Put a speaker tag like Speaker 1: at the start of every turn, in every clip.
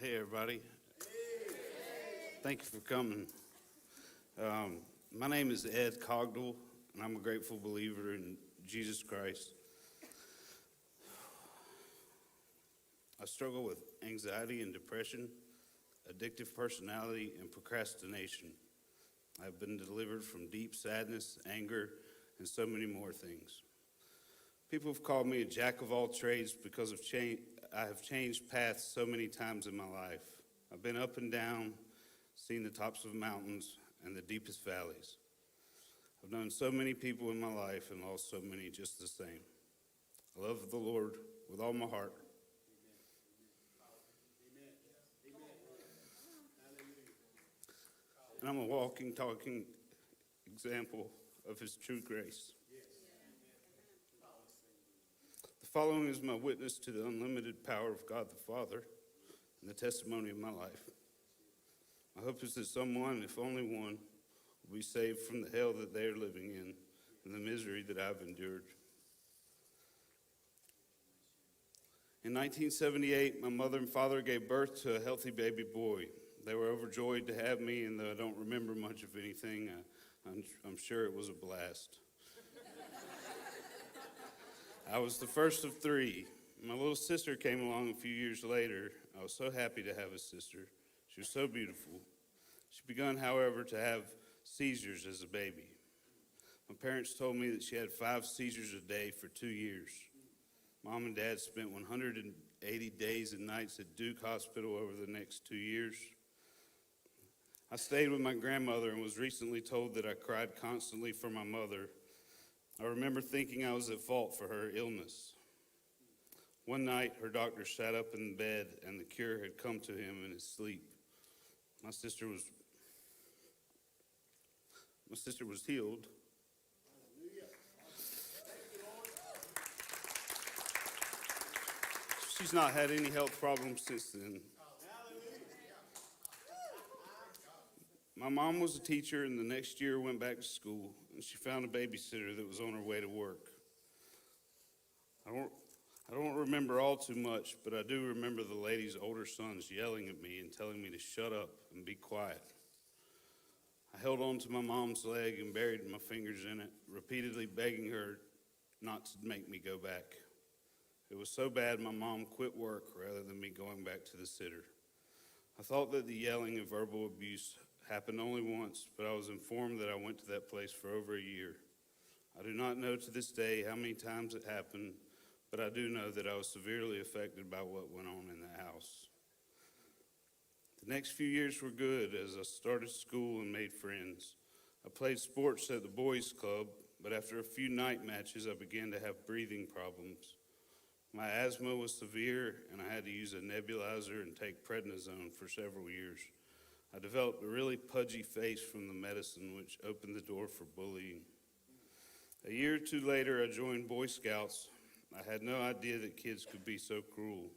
Speaker 1: Hey, everybody. Thank you for coming. My name is Ed Cogdell, and I'm a grateful believer in Jesus Christ. I struggle with anxiety and depression, addictive personality, and procrastination. I've been delivered from deep sadness, anger, and so many more things. People have called me a jack of all trades because I have changed paths so many times in my life. I've been up and down, seen the tops of mountains and the deepest valleys. I've known so many people in my life and lost so many just the same. I love the Lord with all my heart. And I'm a walking, talking example of His true grace. The following is my witness to the unlimited power of God the Father and the testimony of my life. My hope is that someone, if only one, will be saved from the hell that they are living in and the misery that I've endured. In 1978, my mother and father gave birth to a healthy baby boy. They were overjoyed to have me, and though I don't remember much of anything, I'm sure it was a blast. I was the first of three. My little sister came along a few years later. I was so happy to have a sister. She was so beautiful. She began, however, to have seizures as a baby. My parents told me that she had 5 seizures a day for 2 years. Mom and Dad spent 180 days and nights at Duke Hospital over the next 2 years. I stayed with my grandmother and was recently told that I cried constantly for my mother. I remember thinking I was at fault for her illness. One night, her doctor sat up in bed and the cure had come to him in his sleep. My sister was healed. She's not had any health problems since then. My mom was a teacher and the next year went back to school, and she found a babysitter that was on her way to work. I don't remember all too much, but I do remember the lady's older sons yelling at me and telling me to shut up and be quiet. I held on to my mom's leg and buried my fingers in it, repeatedly begging her not to make me go back. It was so bad my mom quit work rather than me going back to the sitter. I thought that the yelling and verbal abuse happened only once, but I was informed that I went to that place for over a year. I do not know to this day how many times it happened, but I do know that I was severely affected by what went on in the house. The next few years were good as I started school and made friends. I played sports at the boys' club, but after a few night matches, I began to have breathing problems. My asthma was severe, and I had to use a nebulizer and take prednisone for several years. I developed a really pudgy face from the medicine, which opened the door for bullying. A year or two later, I joined Boy Scouts. I had no idea that kids could be so cruel.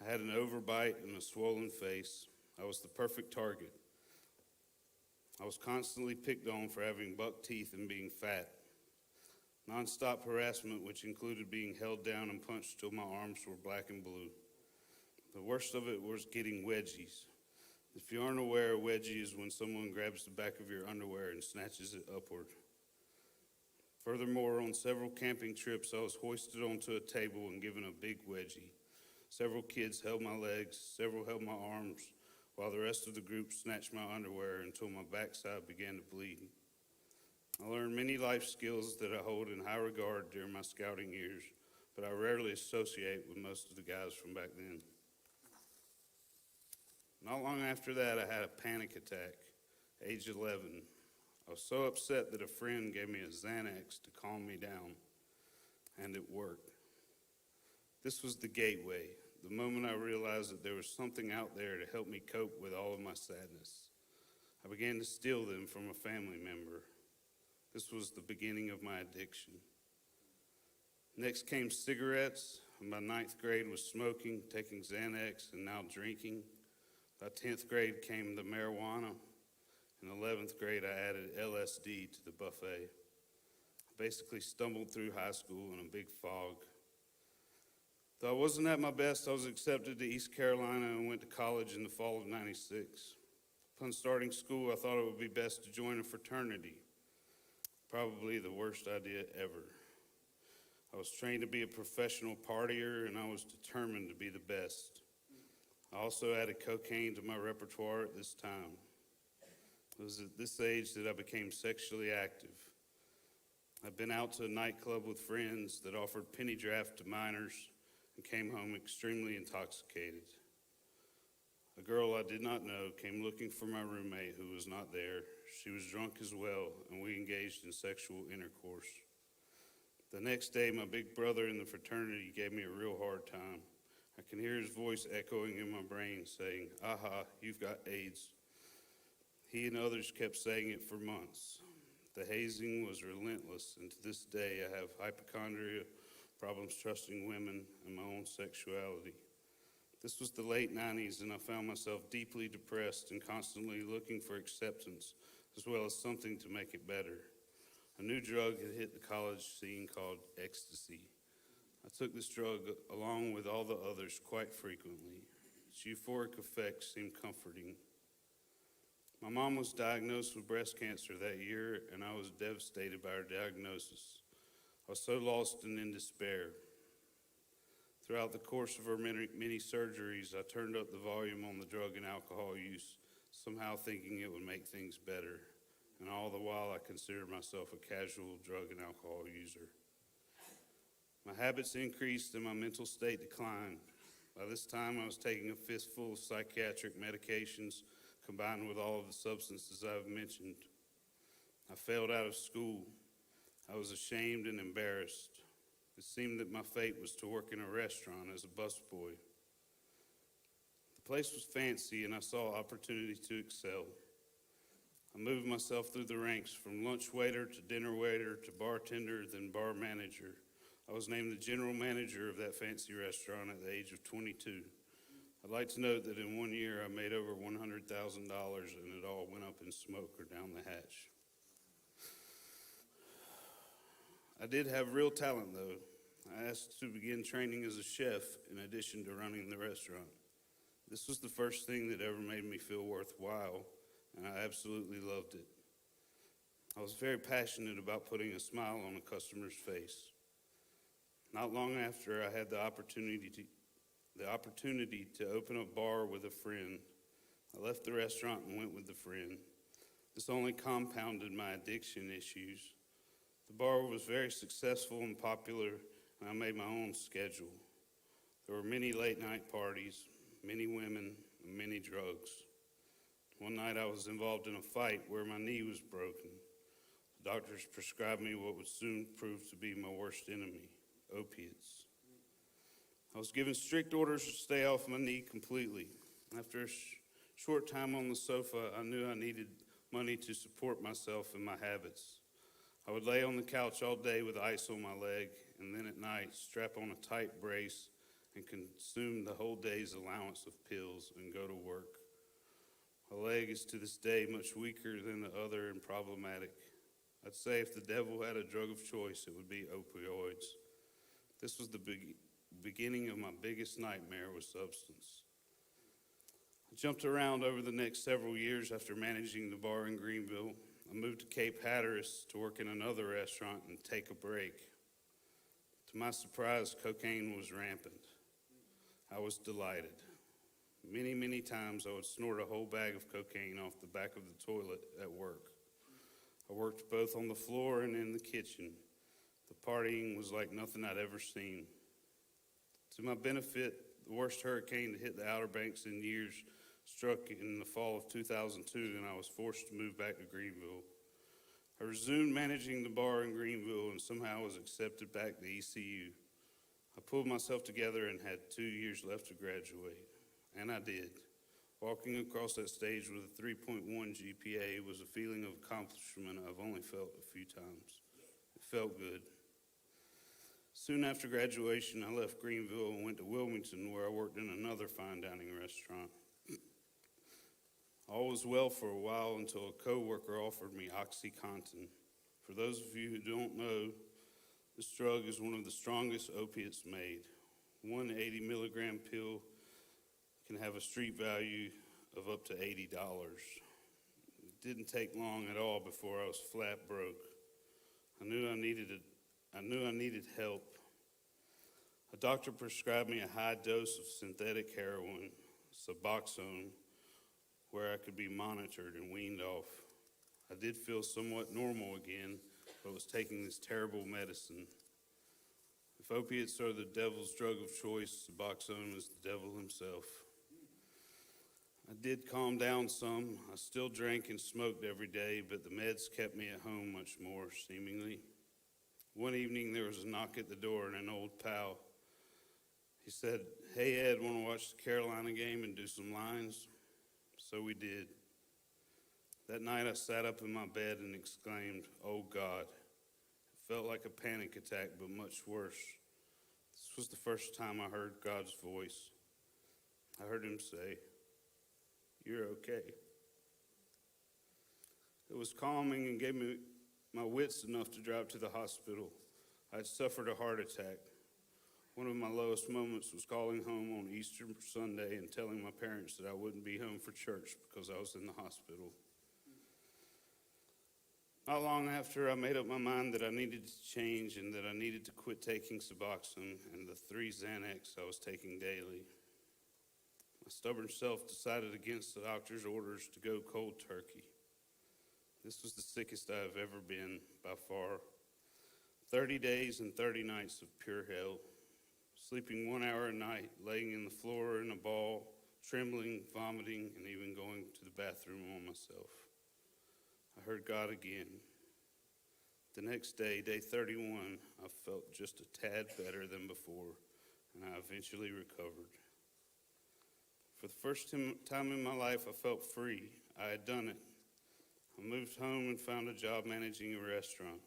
Speaker 1: I had an overbite and a swollen face. I was the perfect target. I was constantly picked on for having buck teeth and being fat. Nonstop harassment, which included being held down and punched till my arms were black and blue. The worst of it was getting wedgies. If you aren't aware, a wedgie is when someone grabs the back of your underwear and snatches it upward. Furthermore, on several camping trips, I was hoisted onto a table and given a big wedgie. Several kids held my legs, several held my arms, while the rest of the group snatched my underwear until my backside began to bleed. I learned many life skills that I hold in high regard during my scouting years, but I rarely associate with most of the guys from back then. Not long after that, I had a panic attack, age 11. I was so upset that a friend gave me a Xanax to calm me down, and it worked. This was the gateway, the moment I realized that there was something out there to help me cope with all of my sadness. I began to steal them from a family member. This was the beginning of my addiction. Next came cigarettes, and by 9th grade was smoking, taking Xanax, and now drinking. By 10th grade came the marijuana. In 11th grade, I added LSD to the buffet. I basically stumbled through high school in a big fog. Though I wasn't at my best, I was accepted to East Carolina and went to college in the fall of '96. Upon starting school, I thought it would be best to join a fraternity. Probably the worst idea ever. I was trained to be a professional partier, and I was determined to be the best. I also added cocaine to my repertoire at this time. It was at this age that I became sexually active. I'd been out to a nightclub with friends that offered penny draft to minors and came home extremely intoxicated. A girl I did not know came looking for my roommate who was not there. She was drunk as well, and we engaged in sexual intercourse. The next day, my big brother in the fraternity gave me a real hard time. I can hear his voice echoing in my brain saying, "Aha, you've got AIDS." He and others kept saying it for months. The hazing was relentless, and to this day I have hypochondria, problems trusting women, and my own sexuality. This was the late '90s, and I found myself deeply depressed and constantly looking for acceptance, as well as something to make it better. A new drug had hit the college scene called ecstasy. I took this drug along with all the others quite frequently. Its euphoric effects seemed comforting. My mom was diagnosed with breast cancer that year, and I was devastated by her diagnosis. I was so lost and in despair. Throughout the course of her many surgeries, I turned up the volume on the drug and alcohol use, somehow thinking it would make things better. And all the while, I considered myself a casual drug and alcohol user. My habits increased and my mental state declined. By this time, I was taking a fistful of psychiatric medications combined with all of the substances I've mentioned. I failed out of school. I was ashamed and embarrassed. It seemed that my fate was to work in a restaurant as a busboy. The place was fancy, and I saw opportunity to excel. I moved myself through the ranks from lunch waiter to dinner waiter to bartender, then bar manager. I was named the general manager of that fancy restaurant at the age of 22. I'd like to note that in 1 year I made over $100,000, and it all went up in smoke or down the hatch. I did have real talent, though. I asked to begin training as a chef in addition to running the restaurant. This was the first thing that ever made me feel worthwhile, and I absolutely loved it. I was very passionate about putting a smile on a customer's face. Not long after, I had the opportunity to open a bar with a friend. I left the restaurant and went with a friend. This only compounded my addiction issues. The bar was very successful and popular, and I made my own schedule. There were many late-night parties, many women, and many drugs. One night I was involved in a fight where my knee was broken. The doctors prescribed me what would soon prove to be my worst enemy, opiates. I was given strict orders to stay off my knee completely. After a short time on the sofa, I knew I needed money to support myself and my habits. I would lay on the couch all day with ice on my leg, and then at night strap on a tight brace and consume the whole day's allowance of pills and go to work. My leg is to this day much weaker than the other and problematic. I'd say if the devil had a drug of choice, it would be opioids. This was the beginning of my biggest nightmare with substance. I jumped around over the next several years after managing the bar in Greenville. I moved to Cape Hatteras to work in another restaurant and take a break. To my surprise, cocaine was rampant. I was delighted. Many times I would snort a whole bag of cocaine off the back of the toilet at work. I worked both on the floor and in the kitchen. The partying was like nothing I'd ever seen. To my benefit, the worst hurricane to hit the Outer Banks in years struck in the fall of 2002, and I was forced to move back to Greenville. I resumed managing the bar in Greenville and somehow was accepted back to ECU. I pulled myself together and had 2 years left to graduate, and I did. Walking across that stage with a 3.1 GPA was a feeling of accomplishment I've only felt a few times. It felt good. Soon after graduation, I left Greenville and went to Wilmington, where I worked in another fine dining restaurant. All was well for a while until a coworker offered me OxyContin. For those of you who don't know, this drug is one of the strongest opiates made. One 80 milligram pill can have a street value of up to $80. It didn't take long at all before I was flat broke. I knew I needed help. A doctor prescribed me a high dose of synthetic heroin, Suboxone, where I could be monitored and weaned off. I did feel somewhat normal again, but was taking this terrible medicine. If opiates are the devil's drug of choice, Suboxone is the devil himself. I did calm down some. I still drank and smoked every day, but the meds kept me at home much more, seemingly. One evening, there was a knock at the door and an old pal. He said, "Hey, Ed, want to watch the Carolina game and do some lines?" So we did. That night, I sat up in my bed and exclaimed, "Oh, God." It felt like a panic attack, but much worse. This was the first time I heard God's voice. I heard him say, "You're okay." It was calming and gave me my wits enough to drive to the hospital. I had suffered a heart attack. One of my lowest moments was calling home on Easter Sunday and telling my parents that I wouldn't be home for church because I was in the hospital. Not long after, I made up my mind that I needed to change and that I needed to quit taking Suboxone and the 3 Xanax I was taking daily. My stubborn self decided against the doctor's orders to go cold turkey. This was the sickest I have ever been, by far. 30 days and 30 nights of pure hell. Sleeping 1 hour a night, laying in the floor in a ball, trembling, vomiting, and even going to the bathroom on myself. I heard God again. The next day, day 31, I felt just a tad better than before, and I eventually recovered. For the first time in my life, I felt free. I had done it. I moved home and found a job managing a restaurant.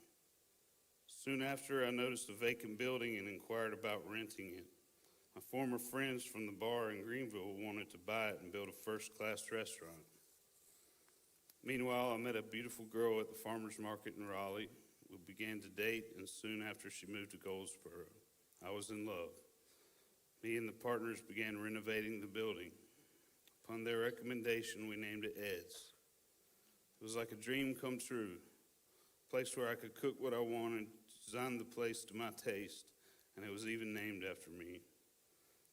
Speaker 1: Soon after, I noticed a vacant building and inquired about renting it. My former friends from the bar in Greenville wanted to buy it and build a first-class restaurant. Meanwhile, I met a beautiful girl at the farmer's market in Raleigh. We began to date, and soon after she moved to Goldsboro, I was in love. Me and the partners began renovating the building. Upon their recommendation, we named it Ed's. It was like a dream come true, a place where I could cook what I wanted, design the place to my taste, and it was even named after me.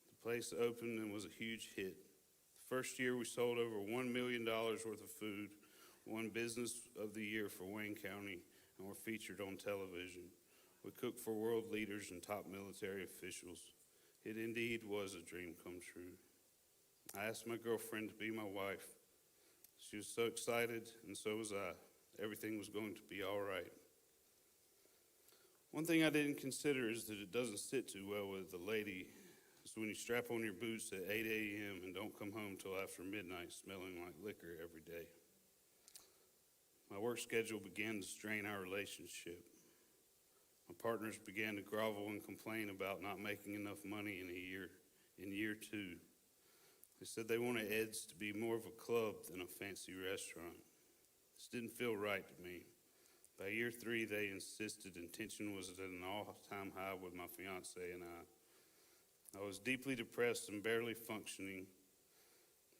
Speaker 1: The place opened and was a huge hit. The first year, we sold over $1 million worth of food, won Business of the Year for Wayne County, and were featured on television. We cooked for world leaders and top military officials. It indeed was a dream come true. I asked my girlfriend to be my wife. She was so excited, and so was I. Everything was going to be all right. One thing I didn't consider is that it doesn't sit too well with a lady. It's when you strap on your boots at 8 a.m. and don't come home till after midnight smelling like liquor every day. My work schedule began to strain our relationship. My partners began to grovel and complain about not making enough money in year 2. They said they wanted Ed's to be more of a club than a fancy restaurant. This didn't feel right to me. By year 3, they insisted, and tension was at an all-time high with my fiance and I. I was deeply depressed and barely functioning.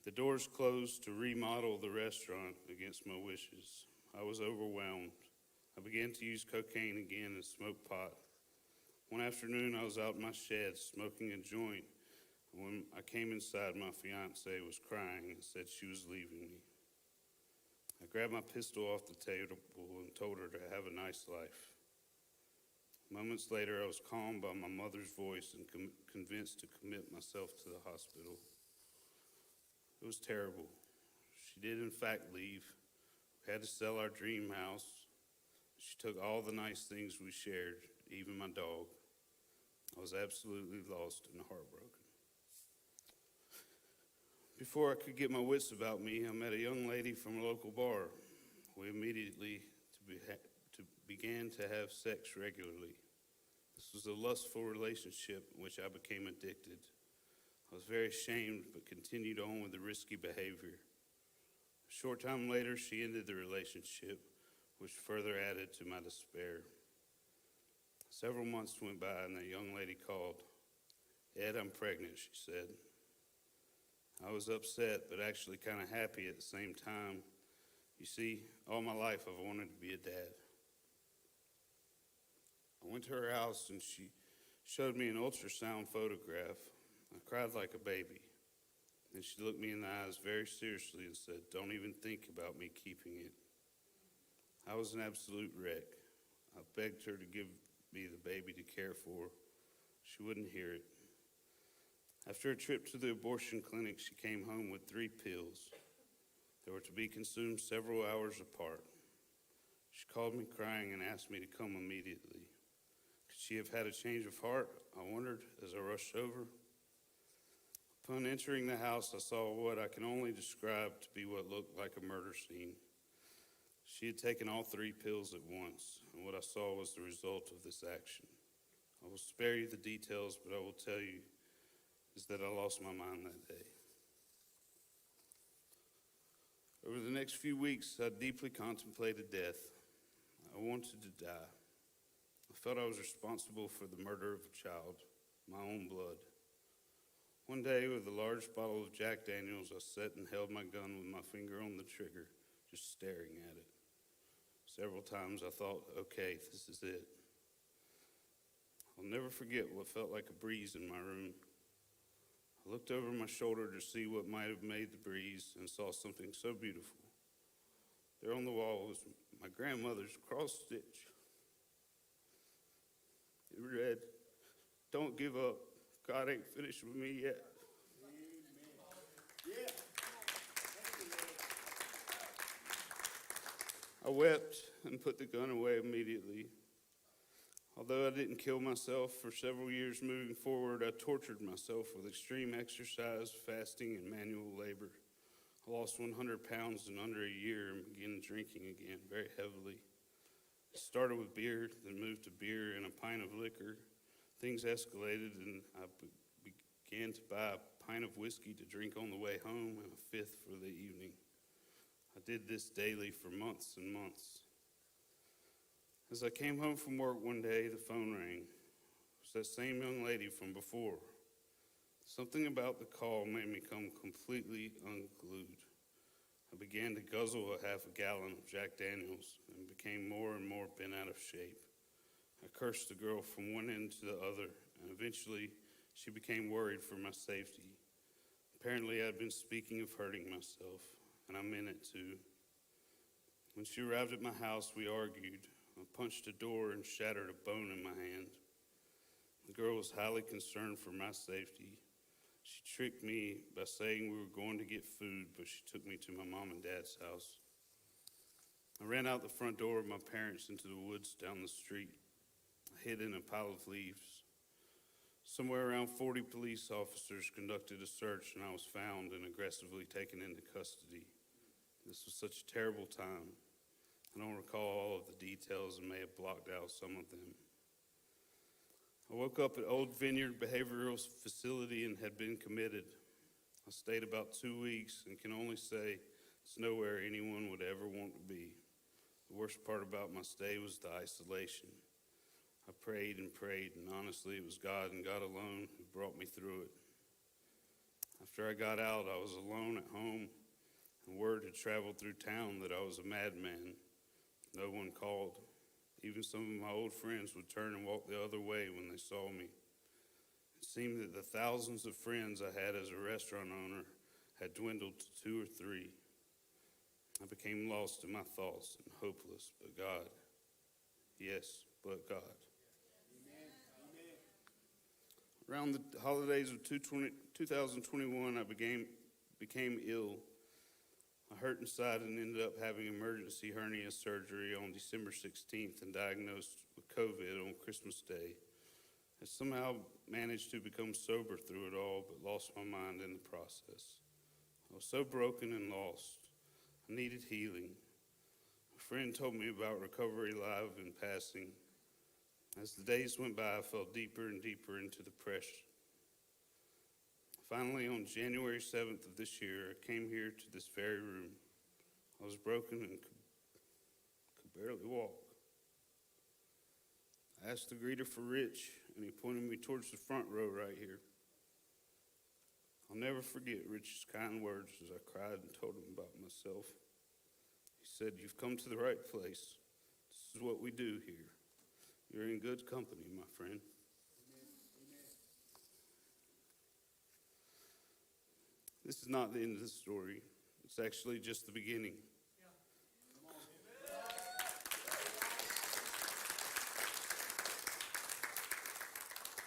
Speaker 1: The doors closed to remodel the restaurant against my wishes. I was overwhelmed. I began to use cocaine again and smoke pot. One afternoon, I was out in my shed smoking a joint. When I came inside, my fiancée was crying and said she was leaving me. I grabbed my pistol off the table and told her to have a nice life. Moments later, I was calmed by my mother's voice and convinced to commit myself to the hospital. It was terrible. She did, in fact, leave. We had to sell our dream house. She took all the nice things we shared, even my dog. I was absolutely lost and heartbroken. Before I could get my wits about me, I met a young lady from a local bar. We immediately began to have sex regularly. This was a lustful relationship in which I became addicted. I was very ashamed, but continued on with the risky behavior. A short time later, she ended the relationship, which further added to my despair. Several months went by, and the young lady called. "Ed, I'm pregnant," she said. I was upset, but actually kind of happy at the same time. You see, all my life I've wanted to be a dad. I went to her house and she showed me an ultrasound photograph. I cried like a baby. Then she looked me in the eyes very seriously and said, "Don't even think about me keeping it." I was an absolute wreck. I begged her to give me the baby to care for. She wouldn't hear it. After a trip to the abortion clinic, she came home with 3 pills. They were to be consumed several hours apart. She called me crying and asked me to come immediately. Could she have had a change of heart? I wondered as I rushed over. Upon entering the house, I saw what I can only describe to be what looked like a murder scene. She had taken all 3 pills at once, and what I saw was the result of this action. I will spare you the details, but I will tell you is that I lost my mind that day. Over the next few weeks, I deeply contemplated death. I wanted to die. I felt I was responsible for the murder of a child, my own blood. One day, with a large bottle of Jack Daniels, I sat and held my gun with my finger on the trigger, just staring at it. Several times I thought, okay, this is it. I'll never forget what felt like a breeze in my room. I looked over my shoulder to see what might have made the breeze and saw something so beautiful. There on the wall was my grandmother's cross stitch. It read, "Don't give up. God ain't finished with me yet."
Speaker 2: Yeah.
Speaker 1: I wept and put the gun away immediately. Although I didn't kill myself, for several years moving forward, I tortured myself with extreme exercise, fasting, and manual labor. I lost 100 pounds in under a year and began drinking again very heavily. It started with beer, then moved to beer and a pint of liquor. Things escalated, and I began to buy a pint of whiskey to drink on the way home and a 5th for the evening. I did this daily for months and months. As I came home from work one day, the phone rang. It was that same young lady from before. Something about the call made me come completely unglued. I began to guzzle a half a gallon of Jack Daniels and became more and more bent out of shape. I cursed the girl from one end to the other, and eventually she became worried for my safety. Apparently I'd been speaking of hurting myself, and I meant it too. When she arrived at my house, we argued. I punched a door and shattered a bone in my hand. The girl was highly concerned for my safety. She tricked me by saying we were going to get food, but she took me to my mom and dad's house. I ran out the front door of my parents into the woods down the street. I hid in a pile of leaves. Somewhere around 40 police officers conducted a search, and I was found and aggressively taken into custody. This was such a terrible time. I don't recall all of the details and may have blocked out some of them. I woke up at Old Vineyard Behavioral Facility and had been committed. I stayed about 2 weeks and can only say it's nowhere anyone would ever want to be. The worst part about my stay was the isolation. I prayed and prayed, and honestly, it was God and God alone who brought me through it. After I got out, I was alone at home, and word had traveled through town that I was a madman. No one called. Even some of my old friends would turn and walk the other way when they saw me. It seemed that the thousands of friends I had as a restaurant owner had dwindled to 2 or 3. I became lost in my thoughts and hopeless, but God. Yes, but God.
Speaker 2: Amen.
Speaker 1: Around the holidays of 2021, I became ill. I hurt inside and ended up having emergency hernia surgery on December 16th and diagnosed with COVID on Christmas Day. I somehow managed to become sober through it all, but lost my mind in the process. I was so broken and lost. I needed healing. A friend told me about Recovery Live in passing. As the days went by, I fell deeper and deeper into depression. Finally, on January 7th of this year, I came here to this very room. I was broken and could barely walk. I asked the greeter for Rich, and he pointed me towards the front row right here. I'll never forget Rich's kind words as I cried and told him about myself. He said, "You've come to the right place. This is what we do here. You're in good company, my friend." This is not the end of the story. It's actually just the beginning.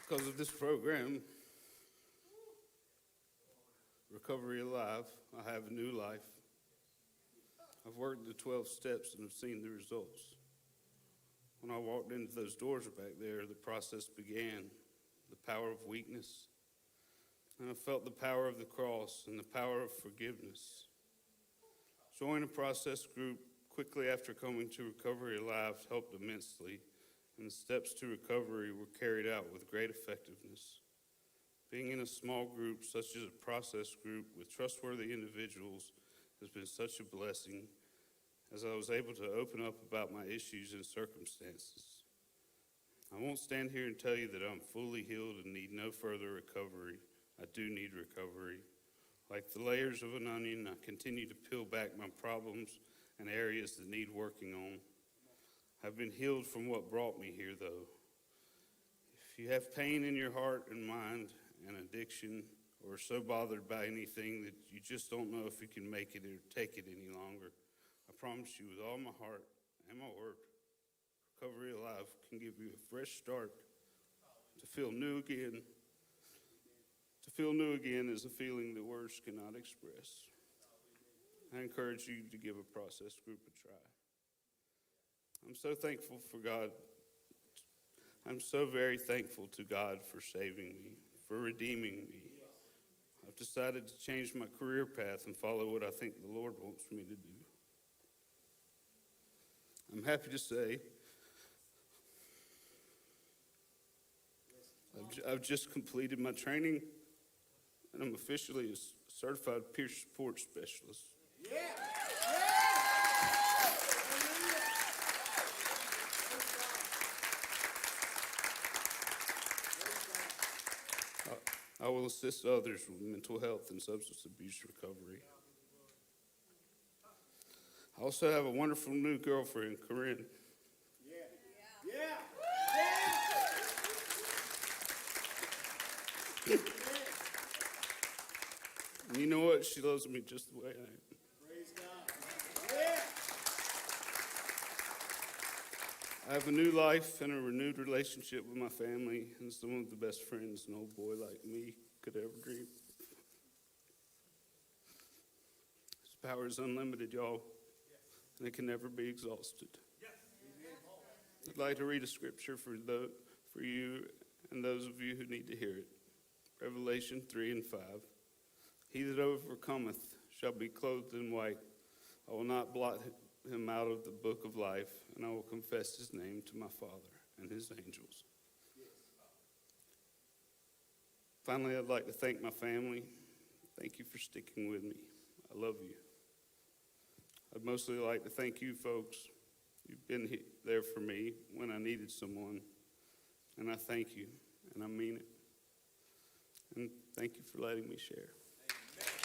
Speaker 1: Because of this program, Recovery Alive, I have a new life. I've worked the 12 steps and have seen the results. When I walked into those doors back there, the process began, the power of weakness. And I felt the power of the cross and the power of forgiveness. Joining a process group quickly after coming to Recovery Alive helped immensely, and the steps to recovery were carried out with great effectiveness. Being in a small group, such as a process group with trustworthy individuals, has been such a blessing, as I was able to open up about my issues and circumstances. I won't stand here and tell you that I'm fully healed and need no further recovery. I do need recovery. Like the layers of an onion, I continue to peel back my problems and areas that need working on. I've been healed from what brought me here, though. If you have pain in your heart and mind and addiction, or are so bothered by anything that you just don't know if you can make it or take it any longer, I promise you with all my heart and my word, Recovery Alive can give you a fresh start to feel new again. To feel new again is a feeling that words cannot express. I encourage you to give a process group a try. I'm so thankful for God. I'm so very thankful to God for saving me, for redeeming me. I've decided to change my career path and follow what I think the Lord wants me to do. I'm happy to say I've just completed my training, and I'm officially a certified peer support specialist. I will assist others with mental health and substance abuse recovery. I also have a wonderful new girlfriend, Corinne. And you know what? She loves me just the way I am.
Speaker 2: Praise God.
Speaker 1: I have a new life and a renewed relationship with my family and some of the best friends an old boy like me could ever dream. His power is unlimited, y'all, and it can never be exhausted. I'd like to read a scripture for you and those of you who need to hear it. Revelation 3:5. He that overcometh shall be clothed in white. I will not blot him out of the book of life, and I will confess his name to my Father and his angels. Finally, I'd like to thank my family. Thank you for sticking with me. I love you. I'd mostly like to thank you folks. You've been there for me when I needed someone, and I thank you, and I mean it. And thank you for letting me share.